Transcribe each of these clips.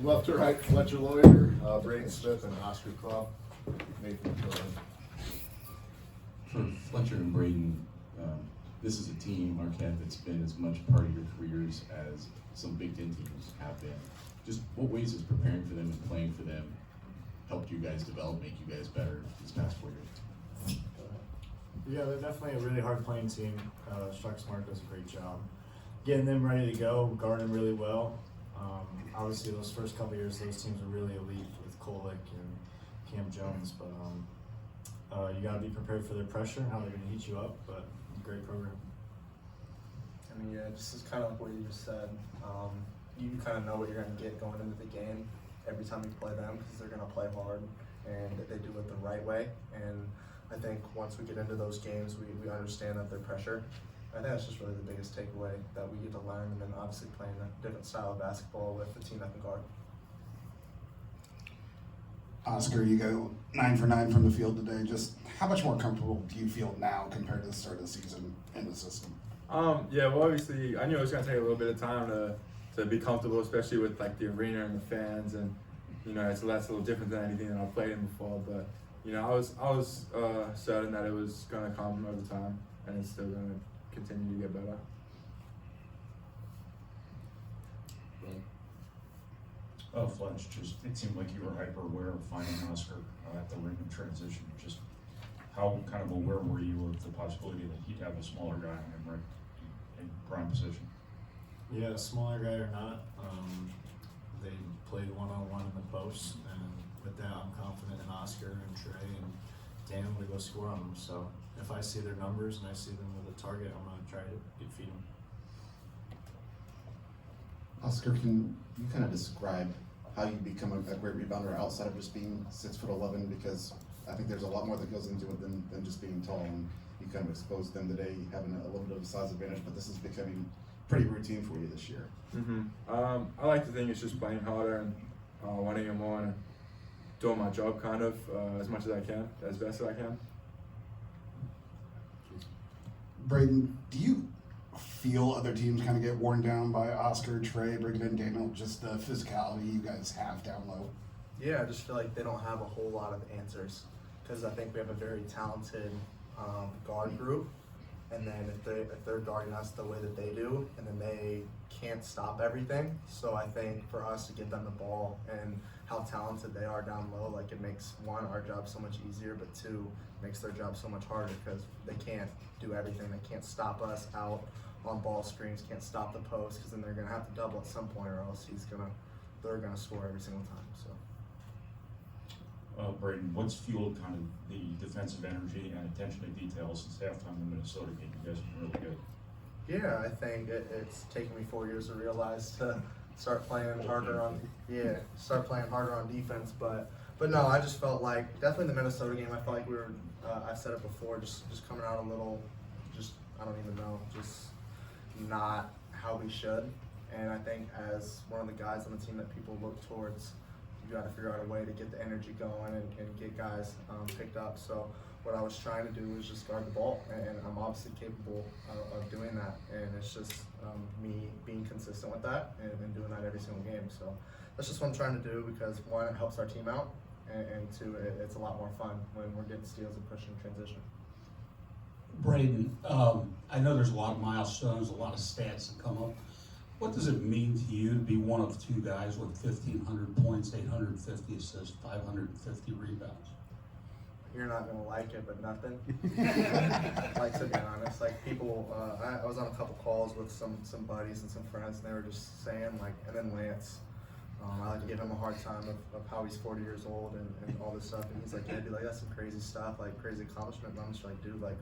Left to right, Fletcher Loyer, Braden Smith, and Oscar Cluff. Nathan For Fletcher and Braden, this is a team, Marquette, that's been as much part of your careers as some Big Ten teams have been. Just what ways has preparing for them and playing for them helped you guys develop, make you guys better these past 4 years? Yeah, they're definitely a really hard playing team. Shark Smart does a great job getting them ready to go, guarding really well. Obviously, those first couple years, those teams were really elite with Kolek and Cam Jones, but you got to be prepared for their pressure and how they're going to heat you up, but great program. I mean, yeah, just kind of like what you just said. You kind of know what you're going to get going into the game every time you play them because they're going to play hard and they do it the right way. And I think once we get into those games, we understand that they're pressure. I think that's just really the biggest takeaway that we get to learn, and then obviously playing a different style of basketball with a team that can guard. Oscar, you go 9 for 9 from the field today. Just how much more comfortable do you feel now compared to the start of the season in the system? Yeah, well, obviously, I knew it was going to take a little bit of time to be comfortable, especially with like the arena and the fans, and that's a little different than anything that I've played in before. But I was certain that it was going to come over time, and it's still going to continue to get better. Fletch, it seemed like you were hyper aware of finding Oscar at the ring in transition. Just how kind of aware were you of the possibility that he'd have a smaller guy on him right in prime position? Yeah, smaller guy or not, they played one-on-one in the post, and with that, I'm confident in Oscar and Trey and Dan to go score on them. So if I see their numbers and I see them with a target, I'm going to try to feed them. Oscar, can you kind of describe how you become a great rebounder outside of just being 6'11"? Because I think there's a lot more that goes into it than just being tall, and you kind of exposed them today, having a little bit of a size advantage, but this is becoming pretty routine for you this year. I like to think it's just playing harder and wanting it more and doing my job kind of as much as I can, as best as I can. Braden, do you feel other teams kind of get worn down by Oscar, Trey, Braden, and Daniel, just the physicality you guys have down low? Yeah, I just feel like they don't have a whole lot of answers because I think we have a very talented guard group, and then if they're guarding us the way that they do, and then they can't stop everything. So I think for us to give them the ball and how talented they are down low, like it makes one, our job so much easier, but two, makes their job so much harder because they can't do everything. They can't stop us out on ball screens, can't stop the post, because then they're gonna have to double at some point, or else they're gonna score every single time. So. Braden, what's fueled kind of the defensive energy and attention to detail since halftime in the Minnesota game? You guys have been really good. Yeah, I think it's taken me 4 years to realize to start playing harder on defense. But no, I just felt like definitely the Minnesota game. I felt like we were. I said it before, just coming out a little, I don't even know, just not how we should. And I think as one of the guys on the team that people look towards, you got to figure out a way to get the energy going and get guys picked up. So what I was trying to do was just guard the ball, and I'm obviously capable of doing that. And it's just me being consistent with that and doing that every single game. So that's just what I'm trying to do because one, it helps our team out, and two, it's a lot more fun when we're getting steals and pushing transition. Braden, I know there's a lot of milestones, a lot of stats that come up. What does it mean to you to be one of two guys with 1,500 points, 850 assists, 550 rebounds? You're not gonna like it, but nothing. Like, to be honest, like people, I was on a couple calls with some buddies and some friends, and they were just saying like, and then Lance, I like to give him a hard time of how he's 40 years old and all this stuff, and he's like, yeah, dude, like that's some crazy stuff, like crazy accomplishment. And I'm just like, dude, like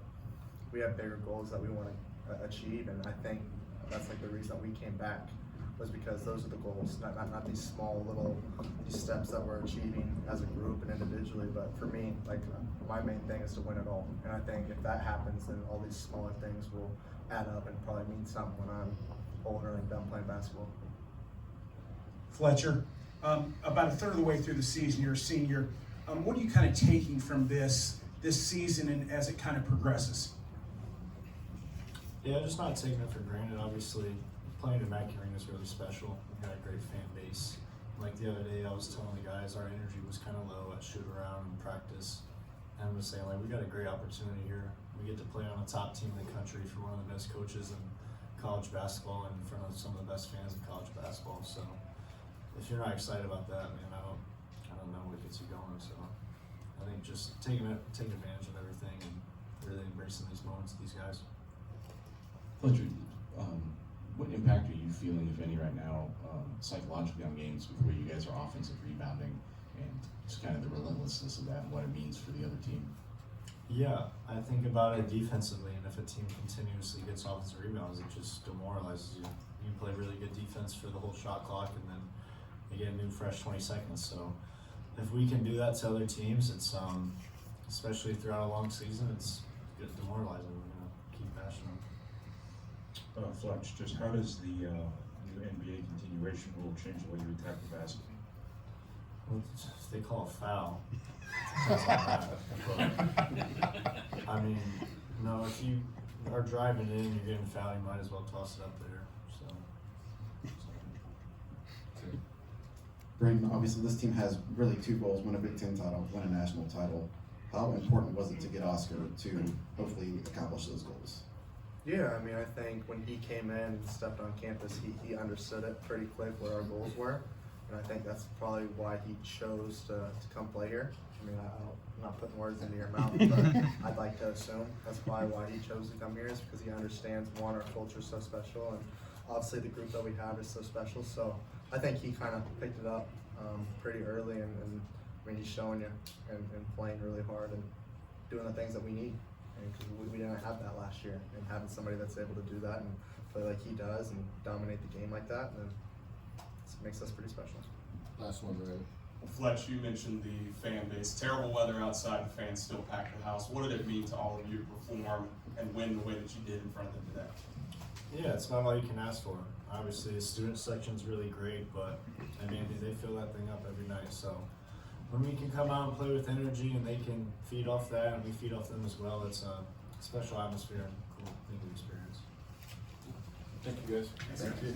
we have bigger goals that we want to achieve, and I think that's like the reason that we came back was because those are the goals, not these small little steps that we're achieving as a group and individually. But for me, like my main thing is to win it all, and I think if that happens, then all these smaller things will add up and probably mean something when I'm older and done playing basketball. Fletcher, about a third of the way through the season, you're a senior. What are you kind of taking from this season and as it kind of progresses? Yeah, just not taking it for granted. Obviously, playing in Mackey Arena is really special. We've got a great fan base. like the other day, I was telling the guys our energy was kind of low at shoot around and practice, and was saying like we got a great opportunity here. We get to play on a top team in the country for one of the best coaches in college basketball and in front of some of the best fans in college basketball. So if you're not excited about that, man, I don't know what gets you going. So I think just taking advantage of everything and really embracing these moments with these guys. Fletcher, what impact are you feeling, if any, right now, psychologically on games with where you guys are offensive rebounding and just kind of the relentlessness of that and what it means for the other team? Yeah, I think about it defensively, and if a team continuously gets offensive rebounds, it just demoralizes you. You play really good defense for the whole shot clock, and then you get a new fresh 20 seconds. So if we can do that to other teams, it's especially throughout a long season, it's demoralizing. We're gonna keep bashing them. Fletch, just how does the new NBA continuation rule change the way you attack the basket? Well, they call a foul. Depends on that. But, I mean, no, if you are driving in, you're getting fouled, you might as well toss it up there. So. Braden, obviously this team has really two goals: win a Big Ten title, win a national title. How important was it to get Oscar to hopefully accomplish those goals? Yeah, I mean, I think when he came in and stepped on campus, he understood it pretty quick what our goals were. And I think that's probably why he chose to come play here. I mean, I'm not putting words into your mouth, but I'd like to assume that's probably why he chose to come here, is because he understands, one, our culture is so special, and obviously the group that we have is so special. So I think he kind of picked it up pretty early, and I mean, he's showing you and playing really hard and doing the things that we need. Because we didn't have that last year, and having somebody that's able to do that and play like he does and dominate the game like that, then it makes us pretty special. Last one, right? Well, Fletch, you mentioned the fan base. Terrible weather outside, the fans still packed the house. What did it mean to all of you to perform and win the way that you did in front of them today? Yeah, it's about all you can ask for. Obviously, the student section's really great, but I mean, they fill that thing up every night. So when we can come out and play with energy and they can feed off that and we feed off them as well, it's a special atmosphere and cool thing to experience. Thank you, guys. Thank you.